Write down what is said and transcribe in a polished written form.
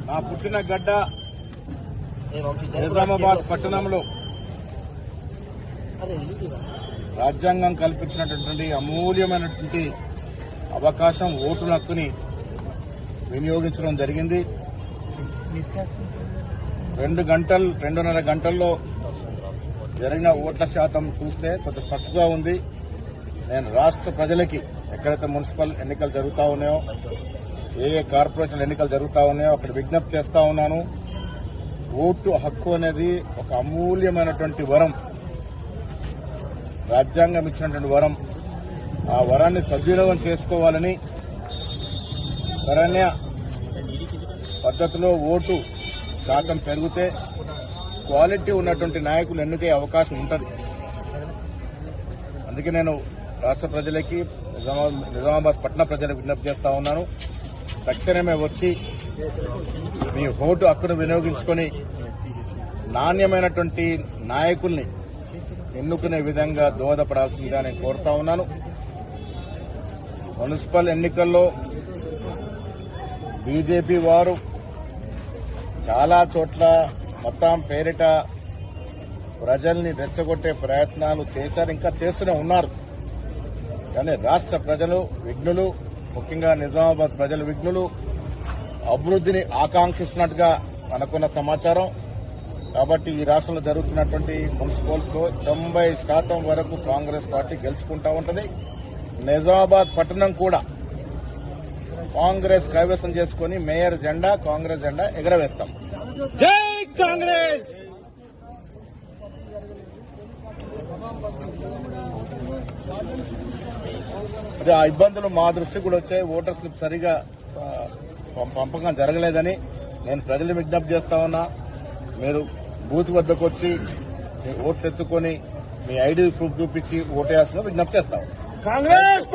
నా పుట్టిన గడ్డ నిజామాబాద్ పట్టణంలో రాజ్యాంగం కల్పించినటువంటి అమూల్యమైనటువంటి అవకాశం ఓటు హక్కుని వినియోగించడం జరిగింది. 2.5 గంటల్లో జరిగిన ఓట్ల శాతం చూస్తే కొంచెం తక్కువగా ఉంది. నేను రాష్ట్ర ప్రజలకి ఎక్కడైతే మున్సిపల్ ఎన్నికలు జరుగుతా ఉన్నాయో, ఏ కార్పొరేషన్ ఎన్నికలు జరుగుతా ఉన్నాయో అక్కడ విజ్ఞప్తి చేస్తా ఉన్నాను. ఓటు హక్కు అనేది ఒక అమూల్యమైనటువంటి వరం, రాజ్యాంగం ఇచ్చినటువంటి వరం. ఆ వరాన్ని సద్వినియోగం చేసుకోవాలని, సరైన పద్ధతిలో ఓటు శాతం పెరిగితే క్వాలిటీ ఉన్నటువంటి నాయకులు ఎన్నికే అవకాశం ఉంటుంది. అందుకే నేను రాష్ట్ర ప్రజలకి, నిజామాబాద్ పట్టణ ప్రజలకు విజ్ఞప్తి చేస్తా ఉన్నాను. తక్షణమే వచ్చి మీ ఓటు హక్కును వినియోగించుకొని నాణ్యమైనటువంటి నాయకుల్ని ఎన్నుకునే విధంగా దోహదపడాల్సిందిగా నేను కోరుతా ఉన్నాను. మున్సిపల్ ఎన్నికల్లో బీజేపీ వారు చాలా చోట్ల మొత్తం పేరిట ప్రజల్ని రెచ్చగొట్టే ప్రయత్నాలు చేశారు, ఇంకా చేస్తూనే ఉన్నారు. కానీ రాష్ట్ర ప్రజలు విఘ్నులు, ముఖ్యంగా నిజామాబాద్ ప్రజలు విఘ్నులు, అభివృద్దిని ఆకాంక్షిస్తున్నట్టుగా మనకున్న సమాచారం. కాబట్టి ఈ రాష్ట్రంలో జరుగుతున్నటువంటి మున్సిపల్స్లో 90% వరకు కాంగ్రెస్ పార్టీ గెలుచుకుంటా ఉంటది. నిజామాబాద్ పట్టణం కూడా కాంగ్రెస్ కైవసం చేసుకుని మేయర్ జెండా, కాంగ్రెస్ జెండా ఎగరవేస్తాం. జై కాంగ్రెస్. అదే ఆ ఇబ్బందులు మా దృష్టికి కూడా వచ్చాయి. ఓటర్ స్లిప్ సరిగా పంపకం జరగలేదని నేను ప్రజలు విజ్ఞప్తి చేస్తా ఉన్నా. మీరు బూత్ వద్దకు వచ్చి ఓట్లు ఎత్తుకొని మీ ఐడి ప్రూఫ్ చూపించి ఓటేయాల్సిన విజ్ఞప్తి చేస్తా ఉన్నా. కాంగ్రెస్